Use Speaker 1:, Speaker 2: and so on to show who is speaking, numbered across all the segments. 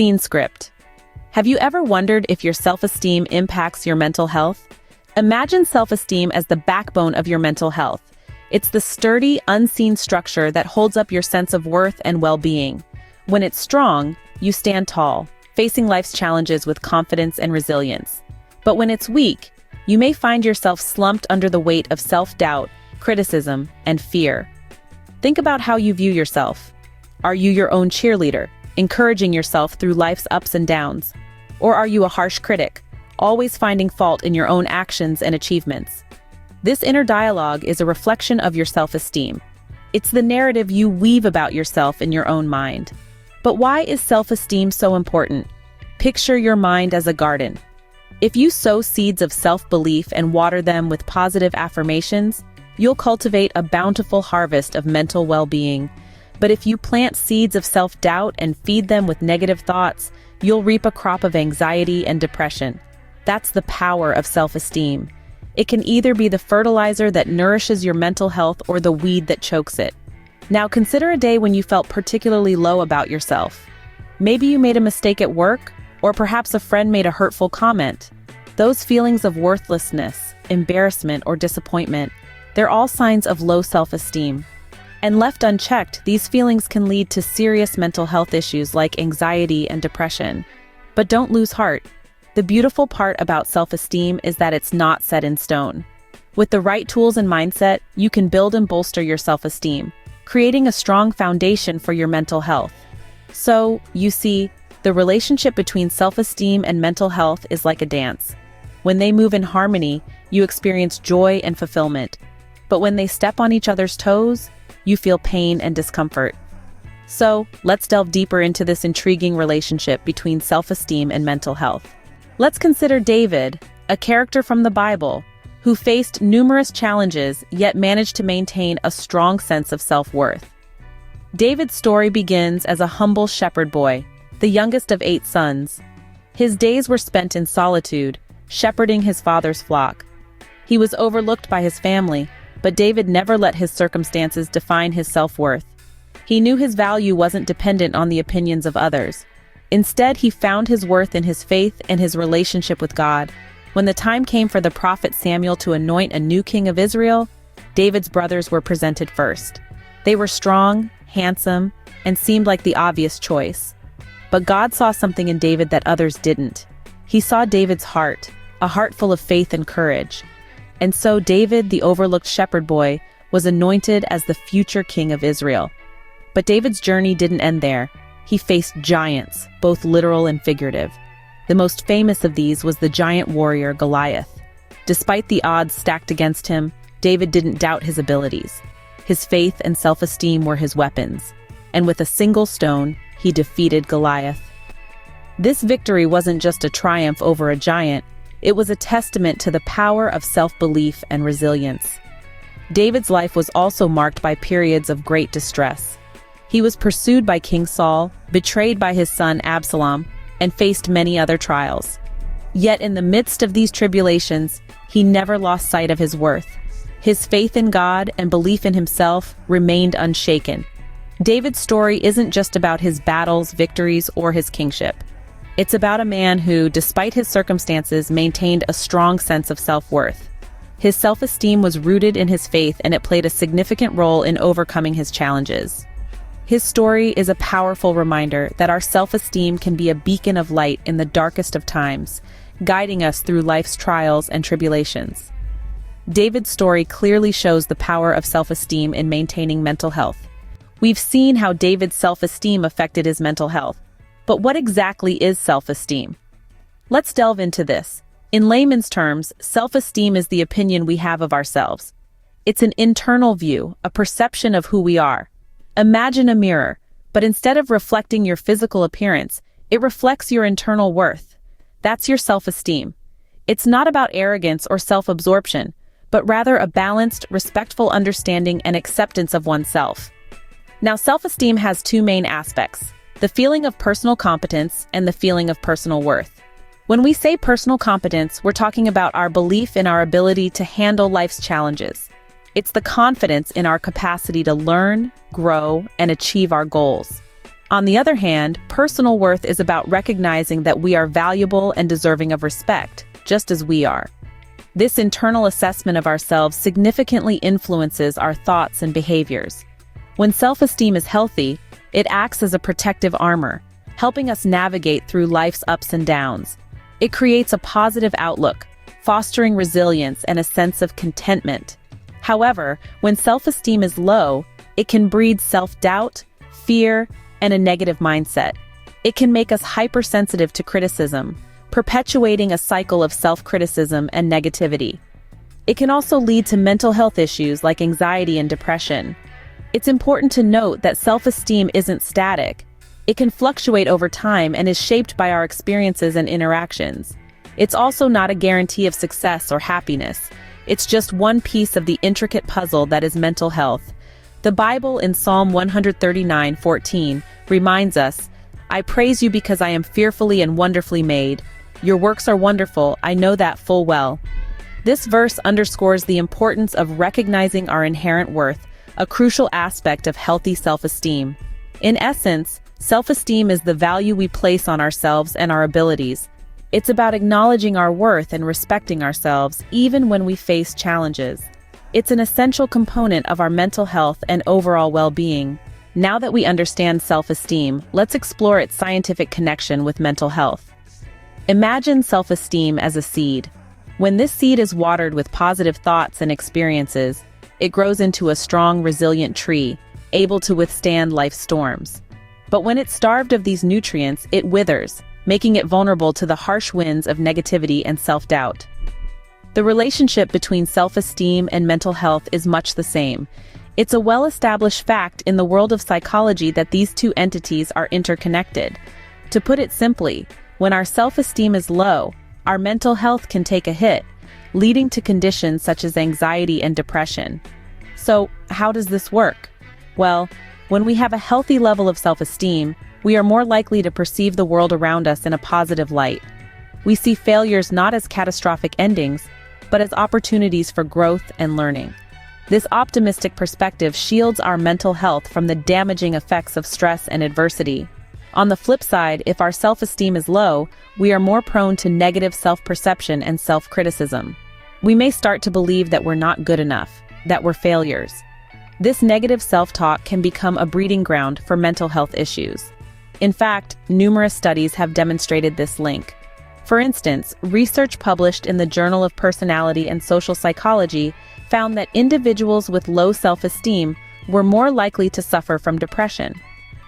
Speaker 1: Scene script. Have you ever wondered if your self-esteem impacts your mental health? Imagine self-esteem as the backbone of your mental health. It's the sturdy, unseen structure that holds up your sense of worth and well-being. When it's strong, you stand tall, facing life's challenges with confidence and resilience. But when it's weak, you may find yourself slumped under the weight of self-doubt, criticism, and fear. Think about how you view yourself. Are you your own cheerleader, encouraging yourself through life's ups and downs? Or are you a harsh critic, always finding fault in your own actions and achievements? This inner dialogue is a reflection of your self-esteem. It's the narrative you weave about yourself in your own mind. But why is self-esteem so important? Picture your mind as a garden. If you sow seeds of self-belief and water them with positive affirmations, you'll cultivate a bountiful harvest of mental well-being. But if you plant seeds of self-doubt and feed them with negative thoughts, you'll reap a crop of anxiety and depression. That's the power of self-esteem. It can either be the fertilizer that nourishes your mental health or the weed that chokes it. Now consider a day when you felt particularly low about yourself. Maybe you made a mistake at work, or perhaps a friend made a hurtful comment. Those feelings of worthlessness, embarrassment, or disappointment, they're all signs of low self-esteem. And left unchecked, these feelings can lead to serious mental health issues like anxiety and depression. But don't lose heart. The beautiful part about self-esteem is that it's not set in stone. With the right tools and mindset, you can build and bolster your self-esteem, creating a strong foundation for your mental health. So, you see, the relationship between self-esteem and mental health is like a dance. When they move in harmony, you experience joy and fulfillment. But when they step on each other's toes, you feel pain and discomfort. So, let's delve deeper into this intriguing relationship between self-esteem and mental health. Let's consider David, a character from the Bible, who faced numerous challenges yet managed to maintain a strong sense of self-worth. David's story begins as a humble shepherd boy, the youngest of 8 sons. His days were spent in solitude, shepherding his father's flock. He was overlooked by his family, but David never let his circumstances define his self-worth. He knew his value wasn't dependent on the opinions of others. Instead, he found his worth in his faith and his relationship with God. When the time came for the prophet Samuel to anoint a new king of Israel, David's brothers were presented first. They were strong, handsome, and seemed like the obvious choice. But God saw something in David that others didn't. He saw David's heart, a heart full of faith and courage. And so David, the overlooked shepherd boy, was anointed as the future king of Israel. But David's journey didn't end there. He faced giants, both literal and figurative. The most famous of these was the giant warrior Goliath. Despite the odds stacked against him, David didn't doubt his abilities. His faith and self-esteem were his weapons. And with a single stone, he defeated Goliath. This victory wasn't just a triumph over a giant, it was a testament to the power of self-belief and resilience. David's life was also marked by periods of great distress. He was pursued by King Saul, betrayed by his son Absalom, and faced many other trials. Yet in the midst of these tribulations, he never lost sight of his worth. His faith in God and belief in himself remained unshaken. David's story isn't just about his battles, victories, or his kingship. It's about a man who, despite his circumstances, maintained a strong sense of self-worth. His self-esteem was rooted in his faith, and it played a significant role in overcoming his challenges. His story is a powerful reminder that our self-esteem can be a beacon of light in the darkest of times, guiding us through life's trials and tribulations. David's story clearly shows the power of self-esteem in maintaining mental health. We've seen how David's self-esteem affected his mental health. But what exactly is self-esteem? Let's delve into this. In layman's terms, self-esteem is the opinion we have of ourselves. It's an internal view, a perception of who we are. Imagine a mirror, but instead of reflecting your physical appearance, it reflects your internal worth. That's your self-esteem. It's not about arrogance or self-absorption, but rather a balanced, respectful understanding and acceptance of oneself. Now, self-esteem has 2 main aspects: the feeling of personal competence and the feeling of personal worth. When we say personal competence, we're talking about our belief in our ability to handle life's challenges. It's the confidence in our capacity to learn, grow, and achieve our goals. On the other hand, personal worth is about recognizing that we are valuable and deserving of respect, just as we are. This internal assessment of ourselves significantly influences our thoughts and behaviors. When self-esteem is healthy, it acts as a protective armor, helping us navigate through life's ups and downs. It creates a positive outlook, fostering resilience and a sense of contentment. However, when self-esteem is low, it can breed self-doubt, fear, and a negative mindset. It can make us hypersensitive to criticism, perpetuating a cycle of self-criticism and negativity. It can also lead to mental health issues like anxiety and depression. It's important to note that self-esteem isn't static. It can fluctuate over time and is shaped by our experiences and interactions. It's also not a guarantee of success or happiness. It's just one piece of the intricate puzzle that is mental health. The Bible in Psalm 139:14 reminds us, "I praise you because I am fearfully and wonderfully made. Your works are wonderful, I know that full well." This verse underscores the importance of recognizing our inherent worth, a crucial aspect of healthy self-esteem. In essence, self-esteem is the value we place on ourselves and our abilities. It's about acknowledging our worth and respecting ourselves even when we face challenges. It's an essential component of our mental health and overall well-being. Now that we understand self-esteem, let's explore its scientific connection with mental health. Imagine self-esteem as a seed. When this seed is watered with positive thoughts and experiences, it grows into a strong, resilient tree, able to withstand life's storms. But when it's starved of these nutrients, it withers, making it vulnerable to the harsh winds of negativity and self-doubt. The relationship between self-esteem and mental health is much the same. It's a well-established fact in the world of psychology that these two entities are interconnected. To put it simply, when our self-esteem is low, our mental health can take a hit, leading to conditions such as anxiety and depression. So, how does this work? Well, when we have a healthy level of self-esteem, we are more likely to perceive the world around us in a positive light. We see failures not as catastrophic endings, but as opportunities for growth and learning. This optimistic perspective shields our mental health from the damaging effects of stress and adversity. On the flip side, if our self-esteem is low, we are more prone to negative self-perception and self-criticism. We may start to believe that we're not good enough, that we're failures. This negative self-talk can become a breeding ground for mental health issues. In fact, numerous studies have demonstrated this link. For instance, research published in the Journal of Personality and Social Psychology found that individuals with low self-esteem were more likely to suffer from depression.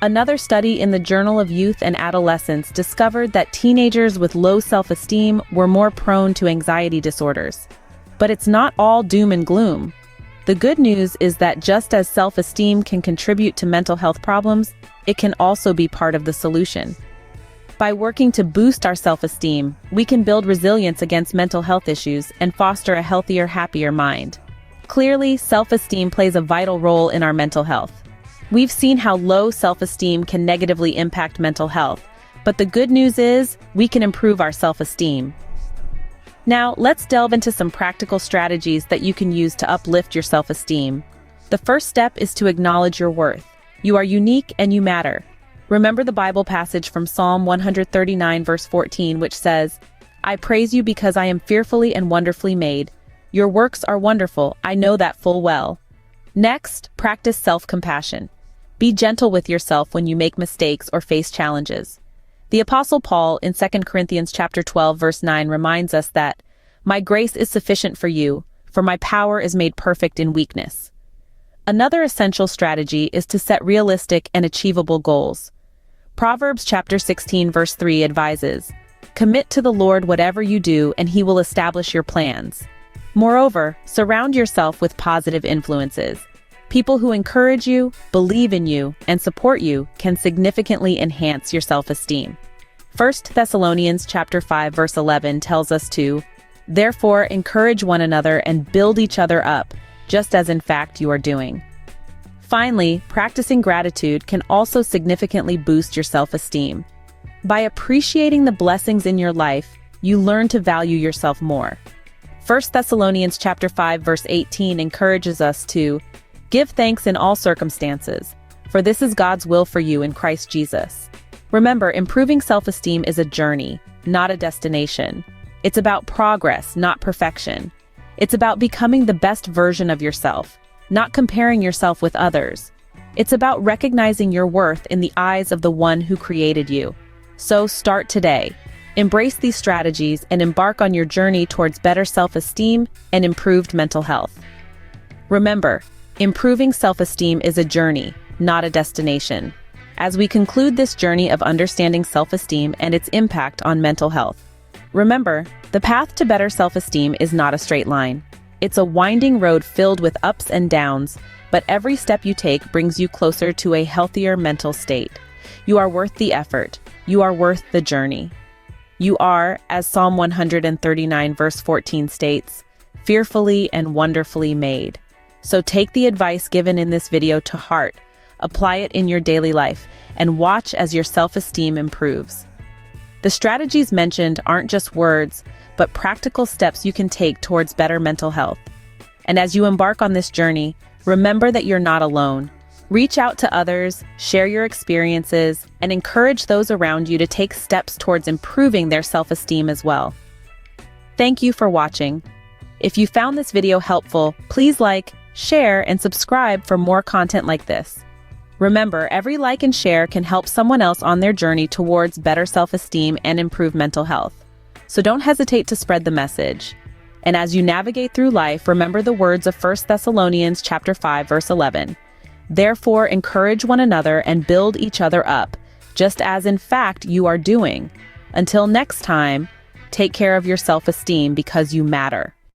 Speaker 1: Another study in the Journal of Youth and Adolescence discovered that teenagers with low self-esteem were more prone to anxiety disorders. But it's not all doom and gloom. The good news is that just as self-esteem can contribute to mental health problems, it can also be part of the solution. By working to boost our self-esteem, we can build resilience against mental health issues and foster a healthier, happier mind. Clearly, self-esteem plays a vital role in our mental health. We've seen how low self-esteem can negatively impact mental health, but the good news is we can improve our self-esteem. Now, let's delve into some practical strategies that you can use to uplift your self-esteem. The first step is to acknowledge your worth. You are unique and you matter. Remember the Bible passage from Psalm 139 verse 14, which says, "I praise you because I am fearfully and wonderfully made. Your works are wonderful, I know that full well." Next, practice self-compassion. Be gentle with yourself when you make mistakes or face challenges. The Apostle Paul in 2 Corinthians chapter 12 verse 9 reminds us that, "My grace is sufficient for you, for my power is made perfect in weakness." Another essential strategy is to set realistic and achievable goals. Proverbs chapter 16 verse 3 advises, "Commit to the Lord whatever you do, and he will establish your plans." Moreover, surround yourself with positive influences. People who encourage you, believe in you, and support you can significantly enhance your self-esteem. 1 Thessalonians chapter 5 verse 11 tells us to, "Therefore encourage one another and build each other up, just as in fact you are doing." Finally, practicing gratitude can also significantly boost your self-esteem. By appreciating the blessings in your life, you learn to value yourself more. 1 Thessalonians chapter 5 verse 18 encourages us to give thanks in all circumstances, for this is God's will for you in Christ Jesus. Remember, improving self-esteem is a journey, not a destination. It's about progress, not perfection. It's about becoming the best version of yourself, not comparing yourself with others. It's about recognizing your worth in the eyes of the one who created you. So start today. Embrace these strategies and embark on your journey towards better self-esteem and improved mental health. Remember, improving self-esteem is a journey, not a destination. As we conclude this journey of understanding self-esteem and its impact on mental health, remember, the path to better self-esteem is not a straight line. It's a winding road filled with ups and downs, but every step you take brings you closer to a healthier mental state. You are worth the effort. You are worth the journey. You are, as Psalm 139 verse 14 states, fearfully and wonderfully made. So take the advice given in this video to heart, apply it in your daily life, and watch as your self-esteem improves. The strategies mentioned aren't just words, but practical steps you can take towards better mental health. And as you embark on this journey, remember that you're not alone. Reach out to others, share your experiences, and encourage those around you to take steps towards improving their self-esteem as well. Thank you for watching. If you found this video helpful, please like, share, and subscribe for more content like this. Remember, every like and share can help someone else on their journey towards better self-esteem and improved mental health. So don't hesitate to spread the message. And as you navigate through life, remember the words of 1 Thessalonians chapter 5, verse 11. Therefore, encourage one another and build each other up, just as in fact you are doing. Until next time, take care of your self-esteem because you matter.